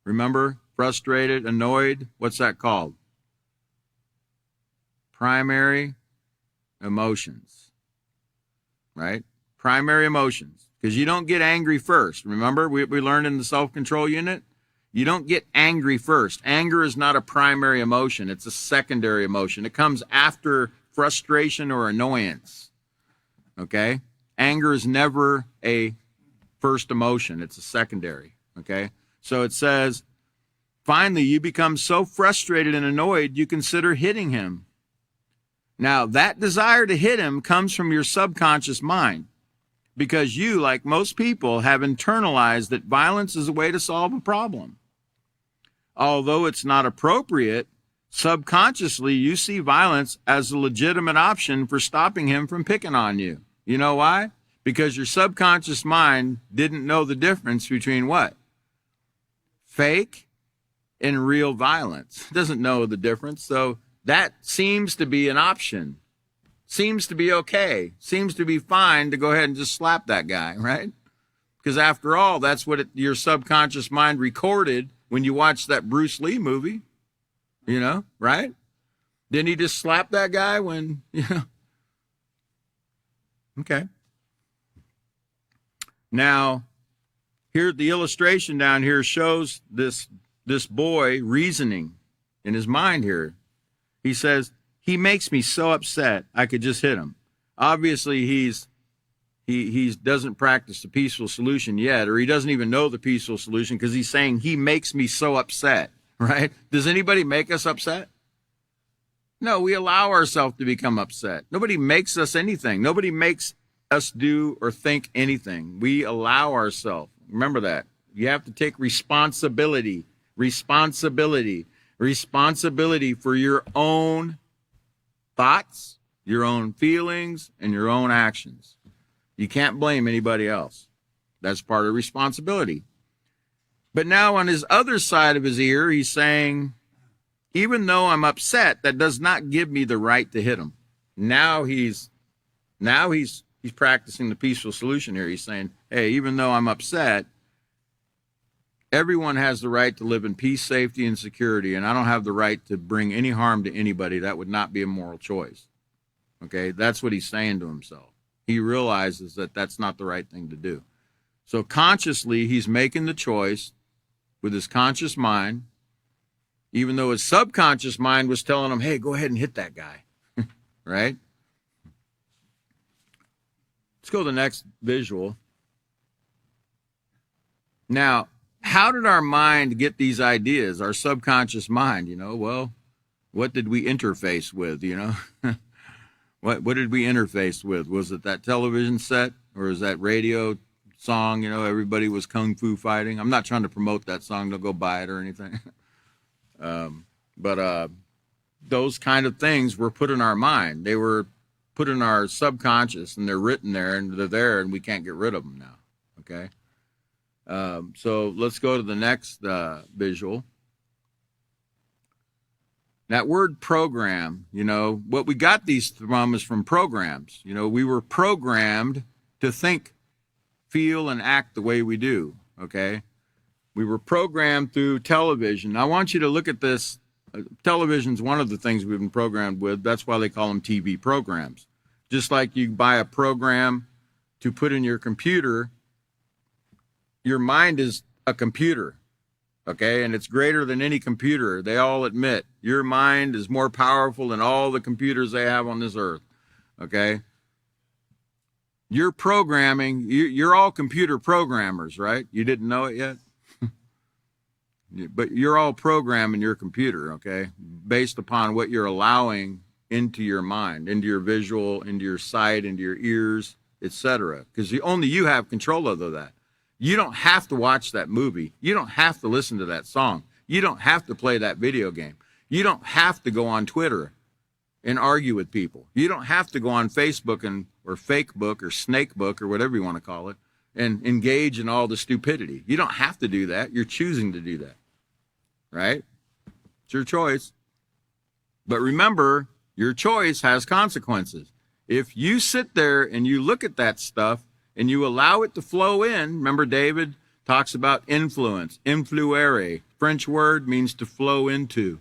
Remember, frustrated, annoyed, what's that called? Primary emotions, right? Primary emotions. because you don't get angry first. Remember, we learned in the self-control unit, you don't get angry first. Anger is not a primary emotion. It's a secondary emotion. It comes after frustration or annoyance, okay? Anger is never a first emotion. It's a secondary, okay? So it says, finally, you become so frustrated and annoyed, you consider hitting him. Now, that desire to hit him comes from your subconscious mind because you, like most people, have internalized that violence is a way to solve a problem. Although it's not appropriate, subconsciously you see violence as a legitimate option for stopping him from picking on you. You know why? Because your subconscious mind didn't know the difference between what? Fake and real violence. It doesn't know the difference. So that seems to be an option. Seems to be okay. Seems to be fine to go ahead and just slap that guy, right? Because after all, that's what your subconscious mind recorded when you watched that Bruce Lee movie, you know, right? Didn't he just slap that guy when, you know? Okay. Now, here, the illustration down here shows this boy reasoning in his mind here. He says, he makes me so upset, I could just hit him. Obviously, he doesn't practice the peaceful solution yet, or he doesn't even know the peaceful solution because he's saying he makes me so upset, right? Does anybody make us upset? No, we allow ourselves to become upset. Nobody makes us anything. Nobody makes us do or think anything. We allow ourselves. Remember that. You have to take responsibility for your own thoughts, your own feelings, and your own actions. You can't blame anybody else. That's part of responsibility. But now on his other side of his ear, he's saying, even though I'm upset, that does not give me the right to hit him. Now he's practicing the peaceful solution here. He's saying, hey, even though I'm upset, everyone has the right to live in peace, safety, and security, and I don't have the right to bring any harm to anybody. That would not be a moral choice. Okay, that's what he's saying to himself. He realizes that that's not the right thing to do. So consciously, he's making the choice with his conscious mind, even though his subconscious mind was telling him, hey, go ahead and hit that guy, right? Let's go to the next visual. Now, how did our mind get these ideas, our subconscious mind, Well, what did we interface with, What did we interface with? Was it that television set or is that radio song, everybody was kung fu fighting? I'm not trying to promote that song. Don't go buy it or anything. But those kind of things were put in our mind. They were put in our subconscious and they're written there and they're there and we can't get rid of them now. Okay. So let's go to the next visual. That word program, what we got these from is from programs. We were programmed to think, feel, and act the way we do, okay? We were programmed through television. I want you to look at this. Television's one of the things we've been programmed with. That's why they call them TV programs. Just like you buy a program to put in your computer, your mind is a computer. Okay, and it's greater than any computer. They all admit your mind is more powerful than all the computers they have on this earth. Okay, you're programming. You're all computer programmers, right? You didn't know it yet, but you're all programming your computer. Okay, based upon what you're allowing into your mind, into your visual, into your sight, into your ears, etc. Because only you have control over that. You don't have to watch that movie. You don't have to listen to that song. You don't have to play that video game. You don't have to go on Twitter and argue with people. You don't have to go on Facebook or Fakebook or Snakebook or whatever you want to call it and engage in all the stupidity. You don't have to do that. You're choosing to do that, right? It's your choice. But remember, your choice has consequences. If you sit there and you look at that stuff, and you allow it to flow in. Remember, David talks about influence, influere. French word means to flow into.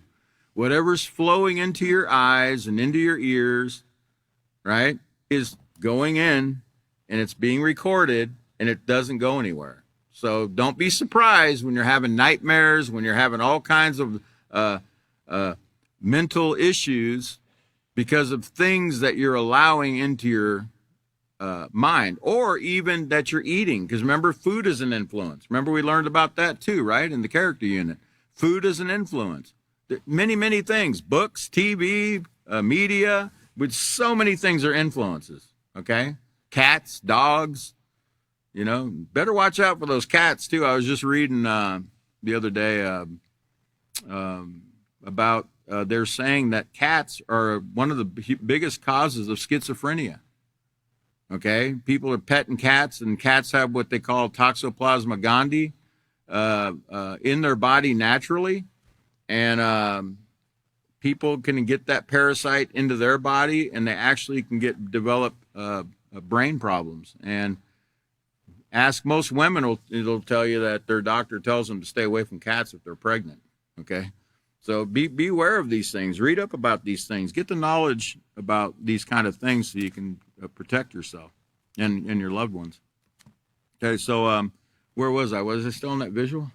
Whatever's flowing into your eyes and into your ears, right, is going in, and it's being recorded, and it doesn't go anywhere. So don't be surprised when you're having nightmares, when you're having all kinds of mental issues because of things that you're allowing into your mind, or even that you're eating. Because remember, food is an influence. Remember, we learned about that too, right? In the character unit. Food is an influence. Many, many things, books, TV, media, with so many things are influences, okay? Cats, dogs, you know, better watch out for those cats too. I was just reading the other day about they're saying that cats are one of the biggest causes of schizophrenia. Okay, people are petting cats, and cats have what they call Toxoplasma gondii in their body naturally, and people can get that parasite into their body, and they actually can develop brain problems. And ask most women; it'll tell you that their doctor tells them to stay away from cats if they're pregnant. Okay, so be aware of these things. Read up about these things. Get the knowledge about these kind of things so you can protect yourself and your loved ones. Okay, so where was I? Was I still on that visual?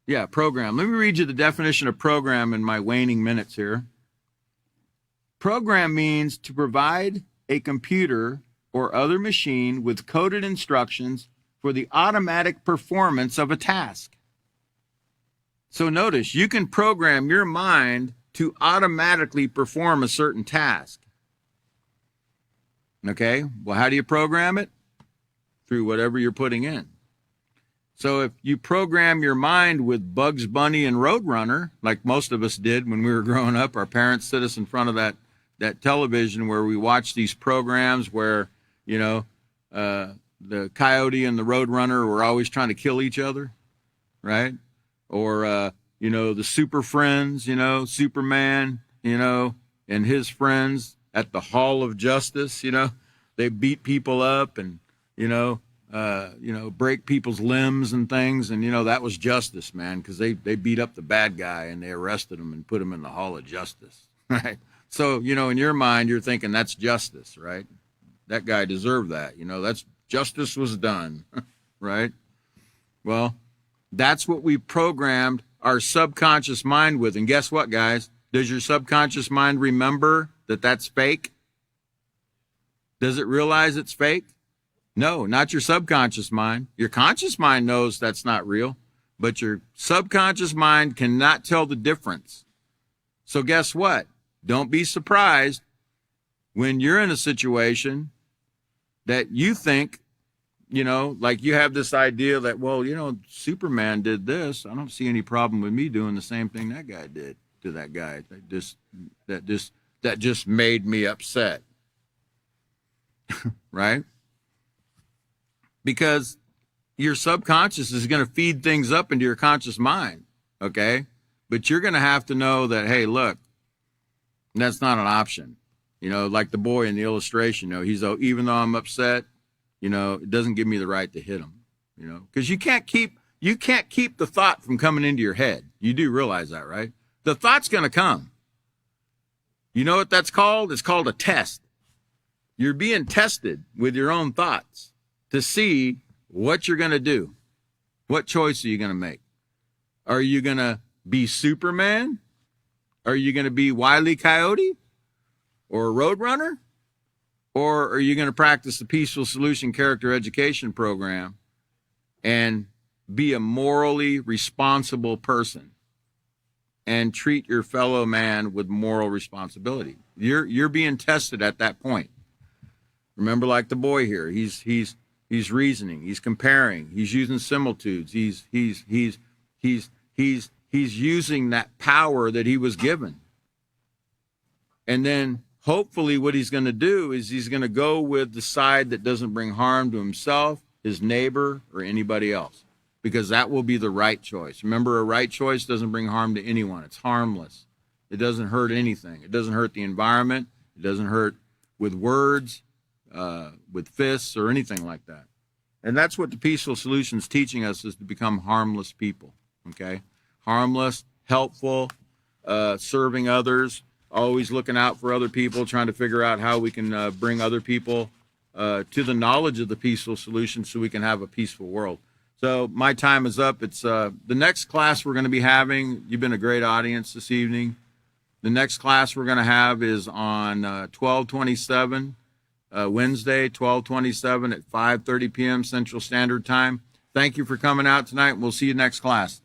Yeah, program. Let me read you the definition of program in my waning minutes here. Program means to provide a computer or other machine with coded instructions for the automatic performance of a task. So notice, you can program your mind to automatically perform a certain task. Okay, well, how do you program it? Through whatever you're putting in. So if you program your mind with Bugs Bunny and Roadrunner, like most of us did when we were growing up, our parents sit us in front of that television where we watch these programs where, you know, the coyote and the Roadrunner were always trying to kill each other, right? Or, you know, the Super Friends, you know, Superman, you know, and his friends at the Hall of Justice, you know, they beat people up and, you know, break people's limbs and things. And, you know, that was justice, man, because they beat up the bad guy and they arrested him and put him in the Hall of Justice, right? So, you know, in your mind, you're thinking that's justice, right? That guy deserved that. You know, that's justice was done, right? Well, that's what we programmed our subconscious mind with. And guess what, guys? Does your subconscious mind remember that that's fake? Does it realize it's fake? No, not your subconscious mind. Your conscious mind knows that's not real, but your subconscious mind cannot tell the difference. So guess what? Don't be surprised when you're in a situation that you think, you know, like you have this idea that, well, you know, Superman did this. I don't see any problem with me doing the same thing that guy did to that guy. That just made me upset. Right? Because your subconscious is going to feed things up into your conscious mind. Okay? But you're going to have to know that, hey, look, that's not an option. You know, like the boy in the illustration, you know, he's, even though I'm upset, you know, it doesn't give me the right to hit him, you know, because you can't keep the thought from coming into your head. You do realize that, right? The thought's going to come. You know what that's called? It's called a test. You're being tested with your own thoughts to see what you're going to do. What choice are you going to make? Are you going to be Superman? Are you going to be Wile E. Coyote or a Roadrunner? Or are you going to practice the Peaceful Solution Character Education Program and be a morally responsible person and treat your fellow man with moral responsibility? You're being tested at that point. Remember, like the boy here, he's reasoning, he's comparing, he's using similitudes, he's using that power that he was given. And then hopefully what he's going to do is he's going to go with the side that doesn't bring harm to himself, his neighbor, or anybody else, because that will be the right choice. Remember, a right choice doesn't bring harm to anyone. It's harmless. It doesn't hurt anything. It doesn't hurt the environment. It doesn't hurt with words, with fists, or anything like that. And that's what the Peaceful Solution's teaching us, is to become harmless people, okay? Harmless, helpful, serving others, always looking out for other people, trying to figure out how we can bring other people to the knowledge of the peaceful solution so we can have a peaceful world. So my time is up. It's the next class we're going to be having. You've been a great audience this evening. The next class we're going to have is on 12/27, Wednesday, 12/27 at 5:30 p.m. Central Standard Time. Thank you for coming out tonight. We'll see you next class.